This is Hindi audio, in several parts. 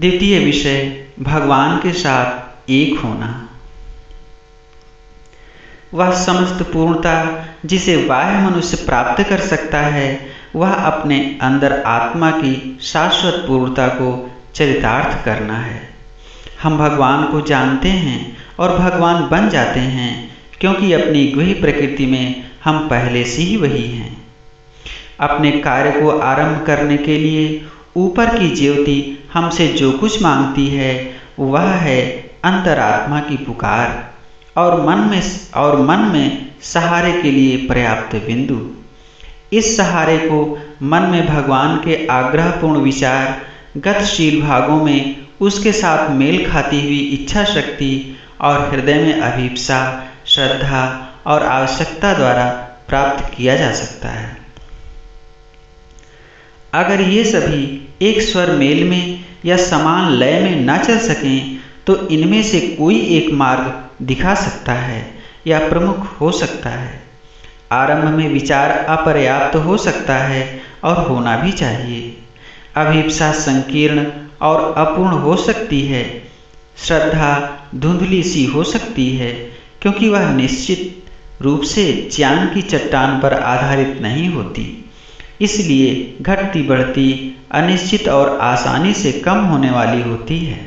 द्वितीय विषय, भगवान के साथ एक होना। वह समस्त पूर्णता जिसे बाह्य मनुष्य प्राप्त कर सकता है, वह अपने अंदर आत्मा की शाश्वत पूर्णता को चरितार्थ करना है। हम भगवान को जानते हैं और भगवान बन जाते हैं, क्योंकि अपनी गुही प्रकृति में हम पहले से ही वही हैं। अपने कार्य को आरंभ करने के लिए ऊपर की ज्योति हमसे जो कुछ मांगती है, वह है अंतरात्मा की पुकार और मन में सहारे के लिए पर्याप्त बिंदु। इस सहारे को मन में भगवान के आग्रहपूर्ण विचार, गतिशील भागों में उसके साथ मेल खाती हुई इच्छा शक्ति और हृदय में अभिप्सा, श्रद्धा और आवश्यकता द्वारा प्राप्त किया जा सकता है। अगर ये सभी एक स्वर मेल में या समान लय में न चल सकें, तो इनमें से कोई एक मार्ग दिखा सकता है या प्रमुख हो सकता है। आरंभ में विचार अपर्याप्त हो सकता है और होना भी चाहिए। अभिप्सा संकीर्ण और अपूर्ण हो सकती है। श्रद्धा धुंधली सी हो सकती है, क्योंकि वह निश्चित रूप से ज्ञान की चट्टान पर आधारित नहीं होती, इसलिए घटती बढ़ती, अनिश्चित और आसानी से कम होने वाली होती है।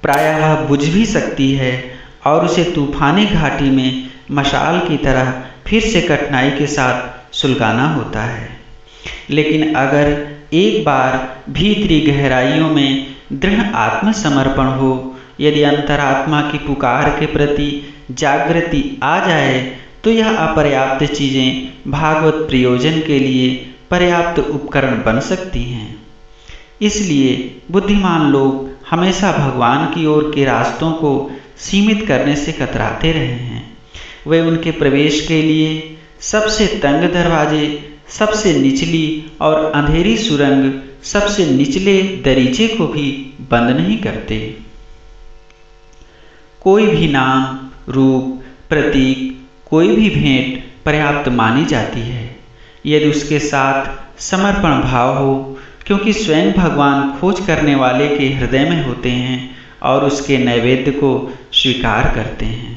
प्रायः वह बुझ भी सकती है और उसे तूफानी घाटी में मशाल की तरह फिर से कठिनाई के साथ सुलगाना होता है। लेकिन अगर एक बार भीतरी गहराइयों में दृढ़ आत्मसमर्पण हो, यदि अंतरात्मा की पुकार के प्रति जागृति आ जाए, तो यह अपर्याप्त चीज़ें भागवत प्रयोजन के लिए पर्याप्त उपकरण बन सकती हैं। इसलिए बुद्धिमान लोग हमेशा भगवान की ओर के रास्तों को सीमित करने से कतराते रहे हैं। वे उनके प्रवेश के लिए सबसे तंग दरवाजे, सबसे निचली और अंधेरी सुरंग, सबसे निचले दरीचे को भी बंद नहीं करते। कोई भी नाम, रूप, प्रतीक, कोई भी भेंट पर्याप्त मानी जाती है, यदि उसके साथ समर्पण भाव हो, क्योंकि स्वयं भगवान खोज करने वाले के हृदय में होते हैं और उसके नैवेद्य को स्वीकार करते हैं।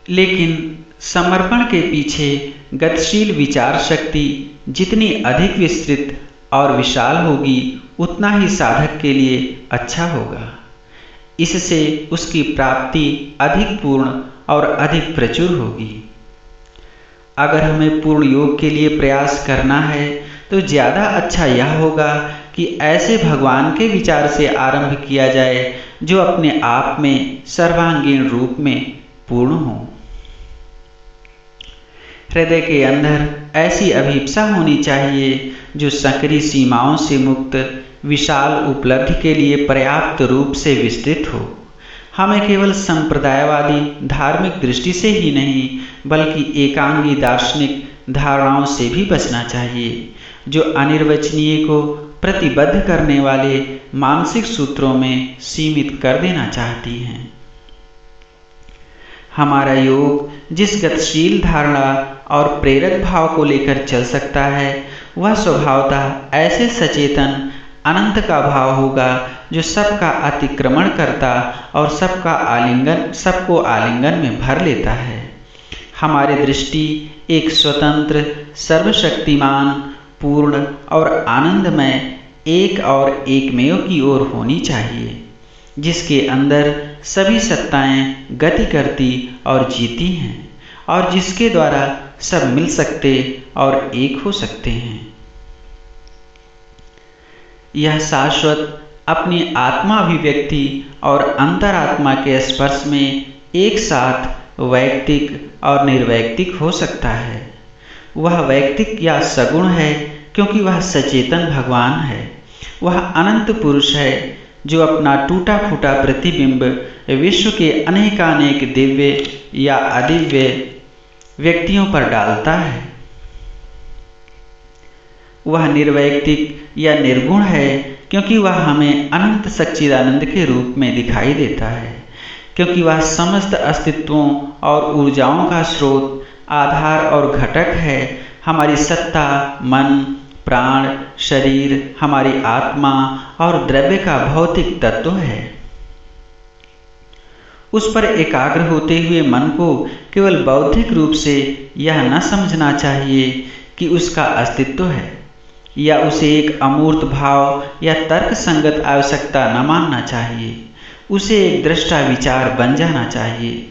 लेकिन समर्पण के पीछे गतिशील विचार शक्ति जितनी अधिक विस्तृत और विशाल होगी, उतना ही साधक के लिए अच्छा होगा। इससे उसकी प्राप्ति अधिक पूर्ण और अधिक प्रचुर होगी। अगर हमें पूर्ण योग के लिए प्रयास करना है, तो ज़्यादा अच्छा यह होगा कि ऐसे भगवान के विचार से आरंभ किया जाए जो अपने आप में सर्वांगीण रूप में पूर्ण हो। हृदय के अंदर ऐसी अभिप्सा होनी चाहिए जो संकरी सीमाओं से मुक्त विशाल उपलब्धि के लिए पर्याप्त रूप से विस्तृत हो। हमें केवल संप्रदायवादी धार्मिक दृष्टि से ही नहीं, बल्कि एकांगी दार्शनिक धारणाओं से भी बचना चाहिए, जो अनिर्वचनीय को प्रतिबद्ध करने वाले मानसिक सूत्रों में सीमित कर देना चाहती हैं। हमारा योग जिस गतिशील धारणा और प्रेरक भाव को लेकर चल सकता है, वह स्वभावतः ऐसे सचेतन अनंत का भाव होगा जो सबका अतिक्रमण करता और सबको आलिंगन में भर लेता है। हमारी दृष्टि एक स्वतंत्र, सर्वशक्तिमान, पूर्ण और आनंदमय एक और एकमेव की ओर होनी चाहिए, जिसके अंदर सभी सत्ताएं गति करती और जीती हैं और जिसके द्वारा सब मिल सकते और एक हो सकते हैं। यह शाश्वत अपनी आत्मा अभिव्यक्ति और अंतरात्मा के स्पर्श में एक साथ वैयक्तिक और निर्वैयक्तिक हो सकता है। वह वैयक्तिक या सगुण है, क्योंकि वह सचेतन भगवान है। वह अनंत पुरुष है जो अपना टूटा फूटा प्रतिबिंब विश्व के अनेकानेक दिव्य या अदिव्य व्यक्तियों पर डालता है। वह निर्वैयक्तिक या निर्गुण है, क्योंकि वह हमें अनंत सच्चिदानंद के रूप में दिखाई देता है, क्योंकि वह समस्त अस्तित्वों और ऊर्जाओं का स्रोत, आधार और घटक है। हमारी सत्ता, मन, प्राण, शरीर, हमारी आत्मा और द्रव्य का भौतिक तत्व है। उस पर एकाग्र होते हुए मन को केवल बौद्धिक रूप से यह न समझना चाहिए कि उसका अस्तित्व है, या उसे एक अमूर्त भाव या तर्क संगत आवश्यकता न मानना चाहिए। उसे एक दृष्टा विचार बन जाना चाहिए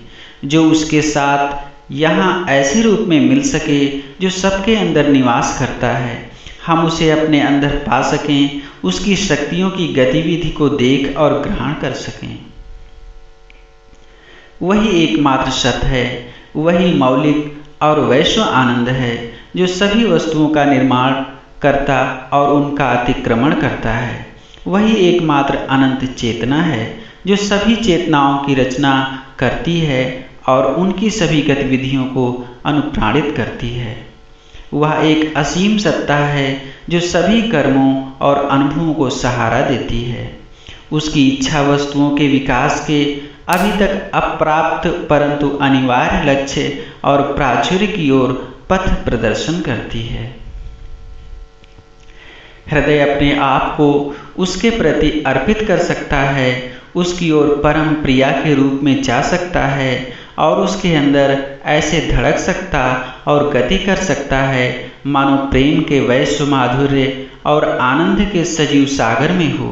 जो उसके साथ यहाँ ऐसे रूप में मिल सके जो सबके अंदर निवास करता है। हम उसे अपने अंदर पा सकें, उसकी शक्तियों की गतिविधि को देख और ग्रहण कर सकें। वही एकमात्र सत्य है, वही मौलिक और वैश्व आनंद है जो सभी वस्तुओं का निर्माण करता और उनका अतिक्रमण करता है। वही एकमात्र अनंत चेतना है जो सभी चेतनाओं की रचना करती है और उनकी सभी गतिविधियों को अनुप्राणित करती है। वह एक असीम सत्ता है जो सभी कर्मों और अनुभवों को सहारा देती है। उसकी इच्छा वस्तुओं के विकास के अभी तक अप्राप्त परंतु अनिवार्य लक्ष्य और प्राचुर्य की ओर पथ प्रदर्शन करती है। हृदय अपने आप को उसके प्रति अर्पित कर सकता है, उसकी ओर परम प्रिया के रूप में जा सकता है और उसके अंदर ऐसे धड़क सकता और गति कर सकता है मानो प्रेम के वैश्व माधुर्य और आनंद के सजीव सागर में हो,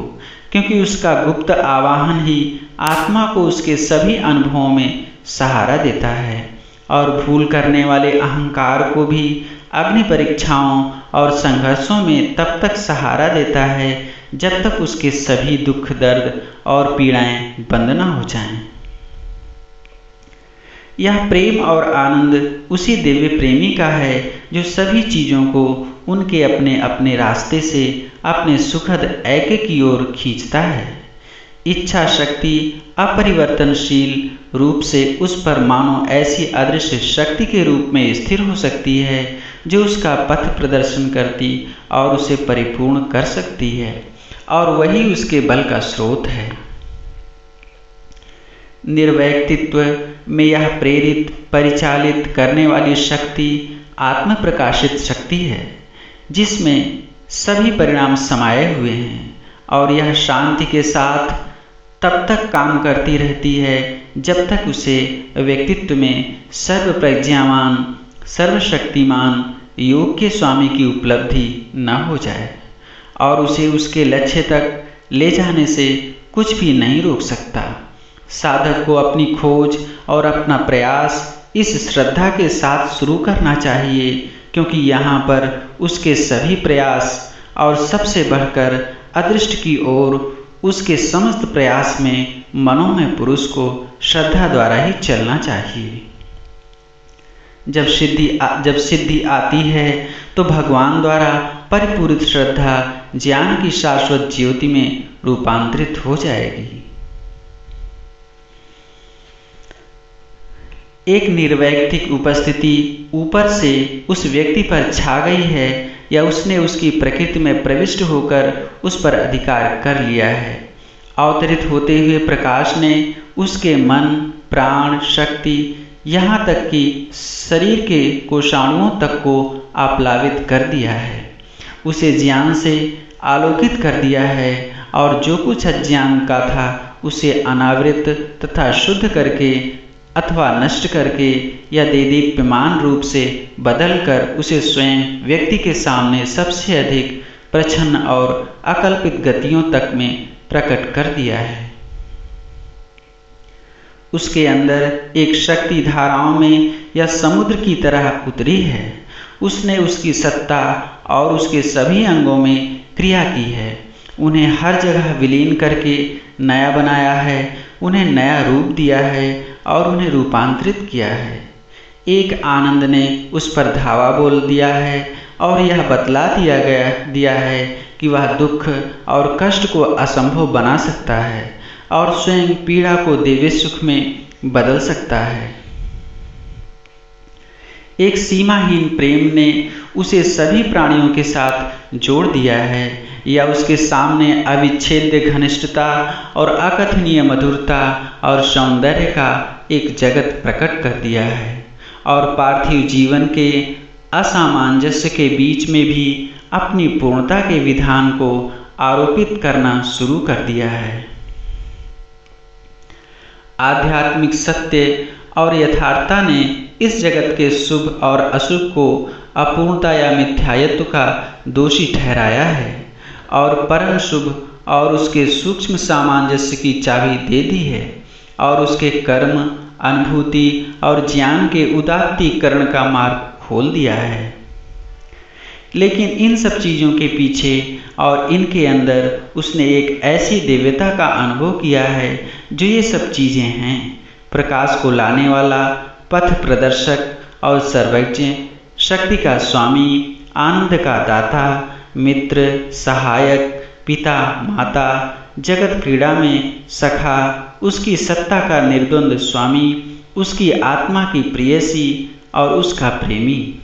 क्योंकि उसका गुप्त आवाहन ही आत्मा को उसके सभी अनुभवों में सहारा देता है और भूल करने वाले अहंकार को भी अग्नि परीक्षाओं और संघर्षों में तब तक सहारा देता है जब तक उसके सभी दुख, दर्द और पीड़ाएं बंद न हो जाएं। यह प्रेम और आनंद उसी दिव्य प्रेमी का है जो सभी चीज़ों को उनके अपने अपने रास्ते से अपने सुखद ऐक्य की ओर खींचता है। इच्छा शक्ति अपरिवर्तनशील रूप से उस पर मानो ऐसी अदृश्य शक्ति के रूप में स्थिर हो सकती है जो उसका पथ प्रदर्शन करती और उसे परिपूर्ण कर सकती है, और वही उसके बल का स्रोत है। निर्वैयक्तित्व में यह प्रेरित परिचालित करने वाली शक्ति आत्म प्रकाशित शक्ति है जिसमें सभी परिणाम समाये हुए हैं, और यह शांति के साथ तब तक काम करती रहती है जब तक उसे व्यक्तित्व में सर्व प्रज्ञावान सर्वशक्तिमान योग के स्वामी की उपलब्धि न हो जाए, और उसे उसके लक्ष्य तक ले जाने से कुछ भी नहीं रोक सकता। साधक को अपनी खोज और अपना प्रयास इस श्रद्धा के साथ शुरू करना चाहिए, क्योंकि यहाँ पर उसके सभी प्रयास और सबसे बढ़कर अदृष्ट की ओर उसके समस्त प्रयास में मनोमय पुरुष को श्रद्धा द्वारा ही चलना चाहिए। जब सिद्धि आती है तो भगवान द्वारा परिपूरित श्रद्धा ज्ञान की शाश्वत ज्योति में रूपांतरित हो जाएगी। एक निर्वैयक्तिक उपस्थिति ऊपर से उस व्यक्ति पर छा गई है या उसने उसकी प्रकृति में प्रविष्ट होकर उस पर अधिकार कर लिया है। अवतरित होते हुए प्रकाश ने उसके मन, प्राण, शक्ति यहाँ तक कि शरीर के कोशाणुओं तक को आप्लावित कर दिया है, उसे ज्ञान से आलोकित कर दिया है, और जो कुछ अज्ञान का था उसे अनावृत तथा शुद्ध करके अथवा नष्ट करके या देदीप्यमान रूप से बदलकर उसे स्वयं व्यक्ति के सामने सबसे अधिक प्रच्छन्न और अकल्पित गतियों तक में प्रकट कर दिया है। उसके अंदर एक शक्ति धाराओं में या समुद्र की तरह उतरी है। उसने उसकी सत्ता और उसके सभी अंगों में क्रिया की है, उन्हें हर जगह विलीन करके नया बनाया है, उन्हें नया रूप दिया है और उन्हें रूपांतरित किया है। एक आनंद ने उस पर धावा बोल दिया है और यह बतला दिया है कि वह दुख और कष्ट को असंभव बना सकता है और स्वयं पीड़ा को दिव्य सुख में बदल सकता है। एक सीमाहीन प्रेम ने उसे सभी प्राणियों के साथ जोड़ दिया है या उसके सामने अविच्छेद्य घनिष्ठता और अकथनीय मधुरता और सौंदर्य का एक जगत प्रकट कर दिया है, और पार्थिव जीवन के असामंजस्य के बीच में भी अपनी पूर्णता के विधान को आरोपित करना शुरू कर दिया है। आध्यात्मिक सत्य और यथार्थता ने इस जगत के शुभ और अशुभ को अपूर्णता या मिथ्यात्व का दोषी ठहराया है और परम शुभ और उसके सूक्ष्म सामंजस्य की चाबी दे दी है और उसके कर्म, अनुभूति और ज्ञान के उदात्तीकरण का मार्ग खोल दिया है। लेकिन इन सब चीज़ों के पीछे और इनके अंदर उसने एक ऐसी दिव्यता का अनुभव किया है जो ये सब चीज़ें हैं: प्रकाश को लाने वाला, पथ प्रदर्शक और सर्वज्ञ, शक्ति का स्वामी, आनंद का दाता, मित्र, सहायक, पिता, माता, जगत क्रीड़ा में सखा, उसकी सत्ता का निर्द्वंद स्वामी, उसकी आत्मा की प्रेयसी और उसका प्रेमी।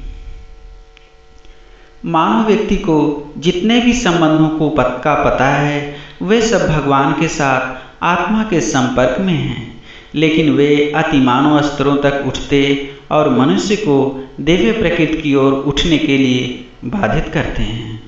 मानव व्यक्ति को जितने भी संबंधों को का पता है वे सब भगवान के साथ आत्मा के संपर्क में हैं, लेकिन वे अतिमानव स्तरों तक उठते और मनुष्य को दिव्य प्रकृति की ओर उठने के लिए बाधित करते हैं।